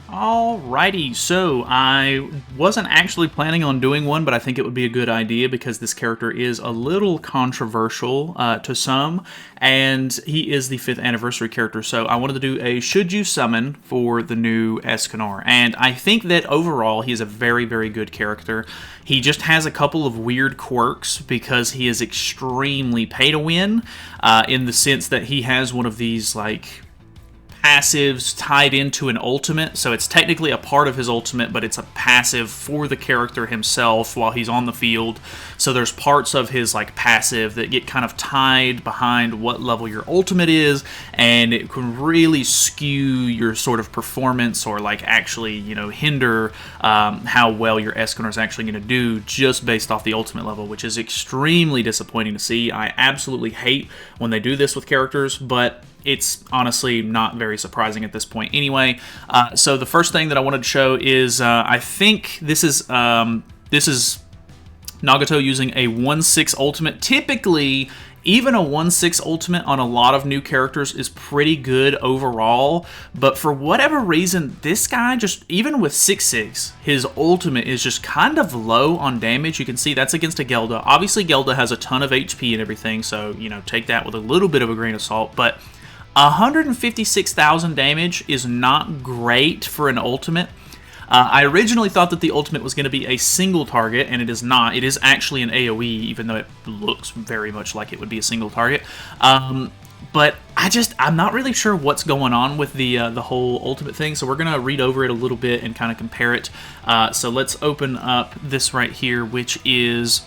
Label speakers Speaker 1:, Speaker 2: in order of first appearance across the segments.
Speaker 1: Alrighty, so I wasn't actually planning on doing one, but I think it would be a good idea because this character is a little controversial to some, and he is the 5th anniversary character, so I wanted to do a Should You Summon for the new Escanor, and I think that overall he is a very, very good character. He just has a couple of weird quirks because he is extremely pay to win, in the sense that he has one of these, like, passives tied into an ultimate, so it's technically a part of his ultimate, but it's a passive for the character himself while he's on the field. So there's parts of his like passive that get kind of tied behind what level your ultimate is, and it can really skew your sort of performance, or like actually, you know, hinder how well your Escanor is actually going to do just based off the ultimate level, which is extremely disappointing to see. I absolutely hate when they do this with characters, but it's honestly not very surprising at this point anyway. So the first thing that I wanted to show is I think this is Nagato using a 1/6 ultimate. Typically, even a 1/6 ultimate on a lot of new characters is pretty good overall, but for whatever reason, this guy just, even with 6/6, his ultimate is just kind of low on damage. You can see that's against a Gelda. Obviously, Gelda has a ton of HP and everything, so, you know, take that with a little bit of a grain of salt, but 156,000 damage is not great for an ultimate. I originally thought that the ultimate was going to be a single target, and it is not. It is actually an AoE, even though it looks very much like it would be a single target. But I'm not really sure what's going on with the whole ultimate thing, so we're going to read over it a little bit and kind of compare it. So let's open up this right here, which is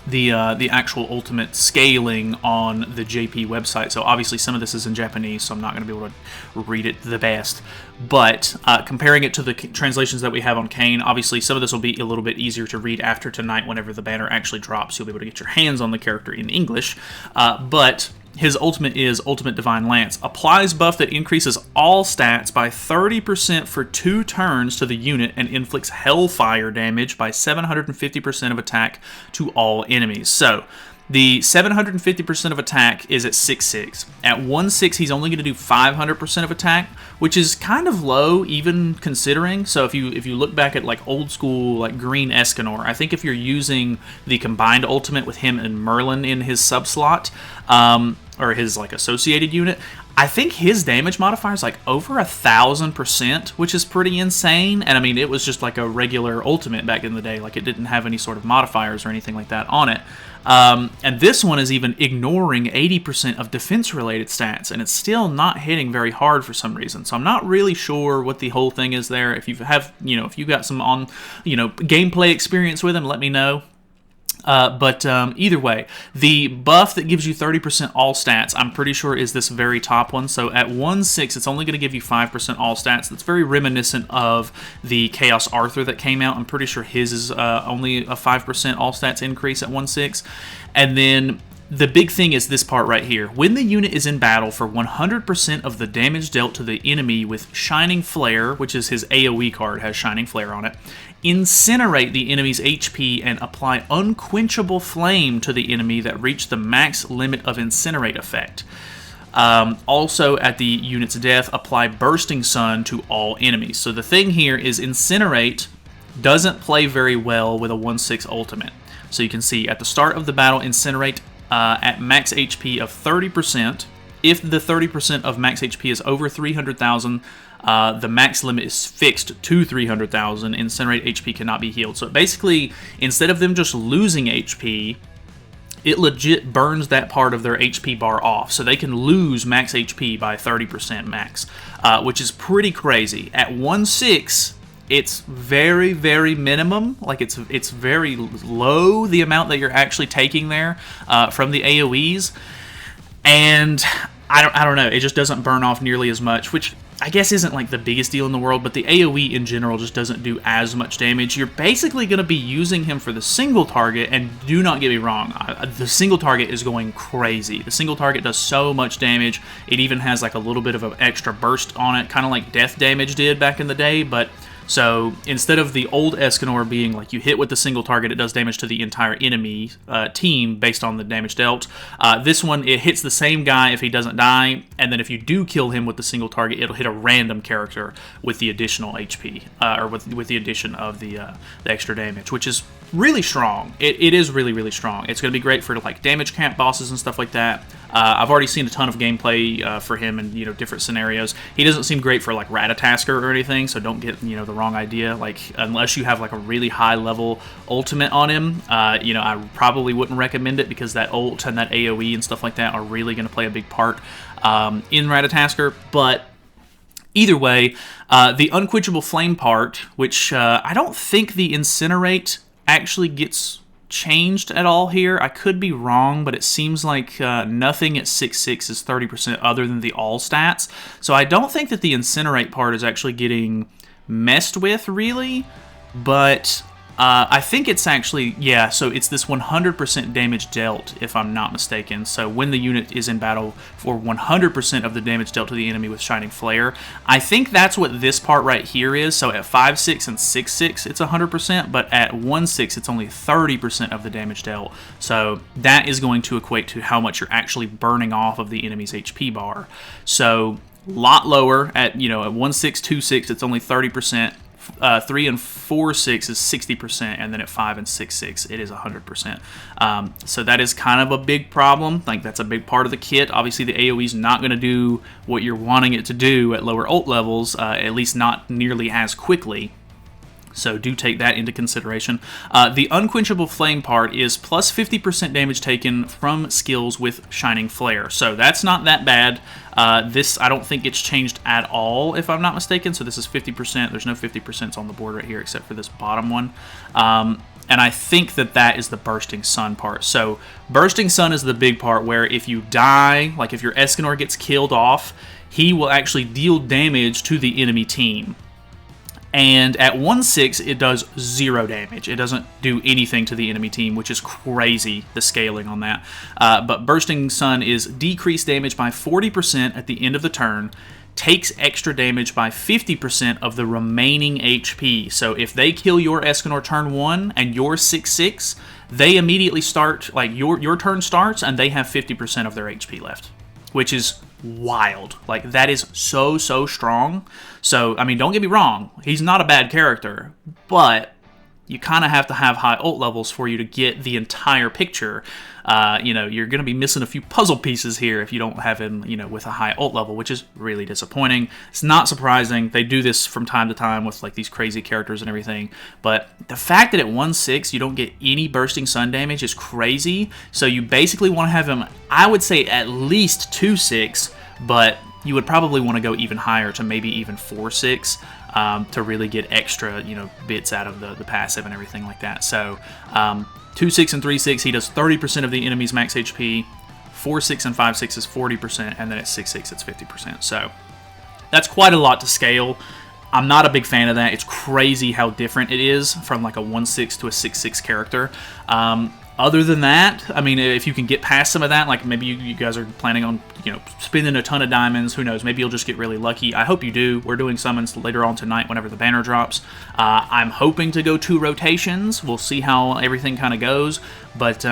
Speaker 1: the actual ultimate scaling on the JP website. So obviously some of this is in Japanese, so I'm not going to be able to read it the best. But comparing it to the translations that we have on Kane, obviously some of this will be a little bit easier to read after tonight whenever the banner actually drops. You'll be able to get your hands on the character in English. But his ultimate is Ultimate Divine Lance. Applies buff that increases all stats by 30% for 2 turns to the unit and inflicts Hellfire damage by 750% of attack to all enemies. So, the 750% of attack is at 6/6. At 1/6, he's only going to do 500% of attack, which is kind of low, even considering. So if you look back at like old school like green Escanor, I think if you're using the combined ultimate with him and Merlin in his sub slot, or his like associated unit, I think his damage modifier is like over 1,000%, which is pretty insane. And I mean, it was just like a regular ultimate back in the day. Like, it didn't have any sort of modifiers or anything like that on it. And this one is even ignoring 80% of defense-related stats, and it's still not hitting very hard for some reason. So I'm not really sure what the whole thing is there. If you have, if you got some gameplay experience with him, let me know. But either way, the buff that gives you 30% all stats, I'm pretty sure is this very top one. So at 1/6, it's only going to give you 5% all stats. That's very reminiscent of the Chaos Arthur that came out. I'm pretty sure his is only a 5% all stats increase at 1/6. And then the big thing is this part right here. When the unit is in battle, for 100% of the damage dealt to the enemy with Shining Flare, which is his AoE card, has Shining Flare on it, incinerate the enemy's HP and apply Unquenchable Flame to the enemy that reached the max limit of Incinerate effect. Also, at the unit's death, apply Bursting Sun to all enemies. So the thing here is Incinerate doesn't play very well with a 1/6 ultimate. So you can see at the start of the battle, Incinerate at max HP of 30%. If the 30% of max HP is over 300,000, the max limit is fixed to 300,000. Incinerate HP cannot be healed. So basically, instead of them just losing HP, it legit burns that part of their HP bar off. So they can lose max HP by 30% max, which is pretty crazy. At 1/6, it's very, very minimum. Like, it's very low, the amount that you're actually taking there from the AoEs. And I don't know, it just doesn't burn off nearly as much, which I guess isn't like the biggest deal in the world, but the AoE in general just doesn't do as much damage. You're basically going to be using him for the single target, and do not get me wrong, the single target is going crazy. The single target does so much damage. It even has like a little bit of an extra burst on it, kind of like death damage did back in the day, but So instead of the old Escanor being like you hit with a single target, it does damage to the entire enemy team based on the damage dealt. This one, it hits the same guy if he doesn't die, and then if you do kill him with the single target, it'll hit a random character with the additional HP, or with the addition of the extra damage, which is really strong. It is really, really strong. It's going to be great for like damage camp bosses and stuff like that. I've already seen a ton of gameplay for him in different scenarios. He doesn't seem great for like Ratatasker or anything, so don't get the wrong idea. Like unless you have like a really high level ultimate on him, I probably wouldn't recommend it because that ult and that AOE and stuff like that are really going to play a big part in Ratatasker. But either way, the Unquenchable Flame part, which I don't think the Incinerate actually gets changed at all here. I could be wrong, but it seems like nothing at 6/6 is 30% other than the all stats. So I don't think that the Incinerate part is actually getting messed with, really. But I think it's actually, yeah, so it's this 100% damage dealt, if I'm not mistaken. So when the unit is in battle for 100% of the damage dealt to the enemy with Shining Flare, I think that's what this part right here is. So at 5/6 and 6/6, it's 100%, but at 1/6, it's only 30% of the damage dealt. So that is going to equate to how much you're actually burning off of the enemy's HP bar. So a lot lower at, at 1/6, 2/6, it's only 30%. 3 and 4/6 is 60%, and then at 5 and 6/6 it is 100%. So that is kind of a big problem. Like that's a big part of the kit. Obviously the AoE is not going to do what you're wanting it to do at lower ult levels, at least not nearly as quickly. So do take that into consideration. The Unquenchable Flame part is plus 50% damage taken from skills with Shining Flare. So that's not that bad. This, I don't think it's changed at all, if I'm not mistaken. So this is 50%. There's no 50% on the board right here except for this bottom one. And I think that is the Bursting Sun part. So Bursting Sun is the big part where if you die, like if your Escanor gets killed off, he will actually deal damage to the enemy team. And at 1/6, it does 0 damage. It doesn't do anything to the enemy team, which is crazy, the scaling on that. But Bursting Sun is decreased damage by 40% at the end of the turn, takes extra damage by 50% of the remaining HP. So if they kill your Escanor turn 1 and you're 6/6, they immediately start, like your turn starts, and they have 50% of their HP left, which is wild. Like that is so strong. So I mean, don't get me wrong, he's not a bad character, but you kind of have to have high ult levels for you to get the entire picture. You're going to be missing a few puzzle pieces here if you don't have him, with a high ult level, which is really disappointing. It's not surprising. They do this from time to time with like these crazy characters and everything. But the fact that at 1/6 you don't get any Bursting Sun damage is crazy. So you basically want to have him, I would say at least 2/6, but you would probably want to go even higher to maybe even 4/6. To really get extra, bits out of the passive and everything like that. So 2/6 and 3/6, he does 30% of the enemy's max HP. 4/6 and 5/6 is 40%, and then at 6/6 it's 50%. So that's quite a lot to scale. I'm not a big fan of that. It's crazy how different it is from like a 1/6 to a 6/6 character. Other than that, I mean, if you can get past some of that, like maybe you guys are planning on, spending a ton of diamonds, who knows, maybe you'll just get really lucky. I hope you do. We're doing summons later on tonight whenever the banner drops. I'm hoping to go 2 rotations. We'll see how everything kind of goes, but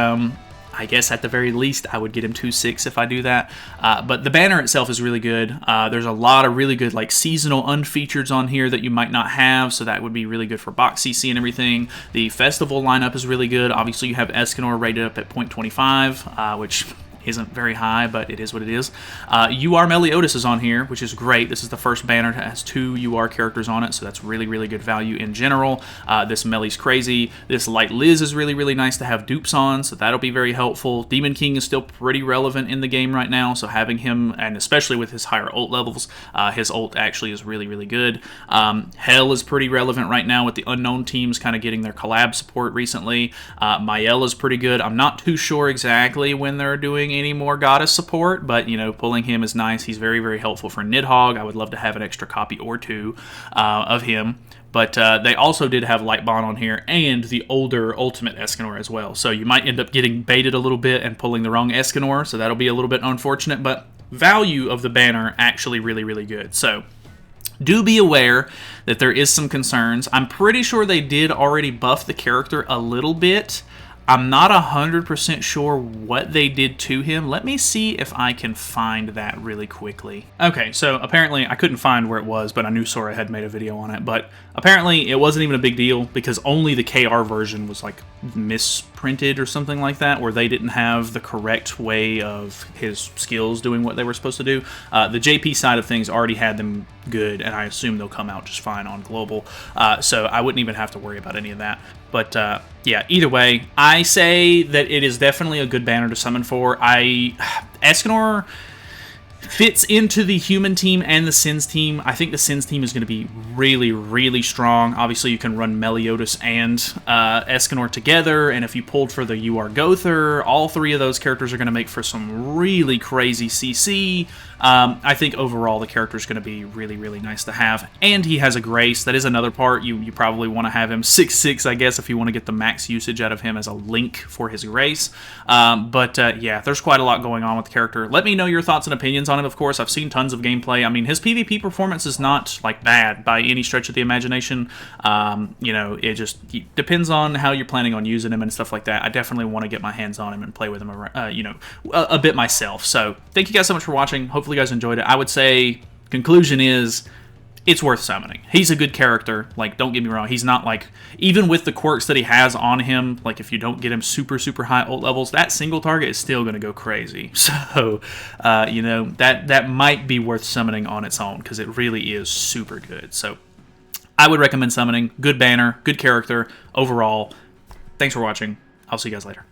Speaker 1: I guess at the very least I would get him 2/6 if I do that. But the banner itself is really good. There's a lot of really good like seasonal unfeatures on here that you might not have, so that would be really good for box CC and everything. The festival lineup is really good. Obviously you have Escanor rated up at 0.25, which isn't very high, but it is what it is. UR Meliodas is on here, which is great. This is the first banner that has 2 UR characters on it, so that's really good value in general. This Melly's crazy. This Light Liz is really nice to have dupes on, so that'll be very helpful. Demon King is still pretty relevant in the game right now, so having him, and especially with his higher ult levels, his ult actually is really good. Hell is pretty relevant right now with the unknown teams kind of getting their collab support recently. Mael is pretty good. I'm not too sure exactly when they're doing any more goddess support, but pulling him is nice. He's very helpful for Nidhogg. I would love to have an extra copy or 2 of him. But they also did have Lightbond on here and the older Ultimate Escanor as well. So you might end up getting baited a little bit and pulling the wrong Escanor, so that'll be a little bit unfortunate, but value of the banner actually really good. So Do be aware that there is some concerns. I'm pretty sure they did already buff the character a little bit. I'm not 100% sure what they did to him. Let me see if I can find that really quickly. Okay, so apparently I couldn't find where it was, but I knew Sora had made a video on it. But apparently it wasn't even a big deal because only the KR version was like misprinted or something like that, where they didn't have the correct way of his skills doing what they were supposed to do. The JP side of things already had them good, and I assume they'll come out just fine on global. So I wouldn't even have to worry about any of that. But yeah, either way, I say that it is definitely a good banner to summon for. Escanor fits into the human team and the Sins team. I think the Sins team is going to be really, really strong. Obviously, you can run Meliodas and Escanor together, and if you pulled for the UR Gother, all three of those characters are going to make for some really crazy CC. I think overall the character is going to be really, really nice to have, and he has a Grace. That is another part. You probably want to have him 6/6, I guess, if you want to get the max usage out of him as a link for his Grace. Yeah, there's quite a lot going on with the character. Let me know your thoughts and opinions on it, of course. I've seen tons of gameplay. I mean, his PvP performance is not, like, bad by any stretch of the imagination. You know, it just depends on how you're planning on using him and stuff like that. I definitely want to get my hands on him and play with him, you know, a bit myself. So, thank you guys so much for watching. Hopefully you guys enjoyed it. I would say, conclusion is, it's worth summoning. He's a good character. Like, don't get me wrong. He's not, like, even with the quirks that he has on him, like, if you don't get him super, super high ult levels, that single target is still going to go crazy. So, you know, that might be worth summoning on its own, because it really is super good. So, I would recommend summoning. Good banner, good character, overall. Thanks for watching. I'll see you guys later.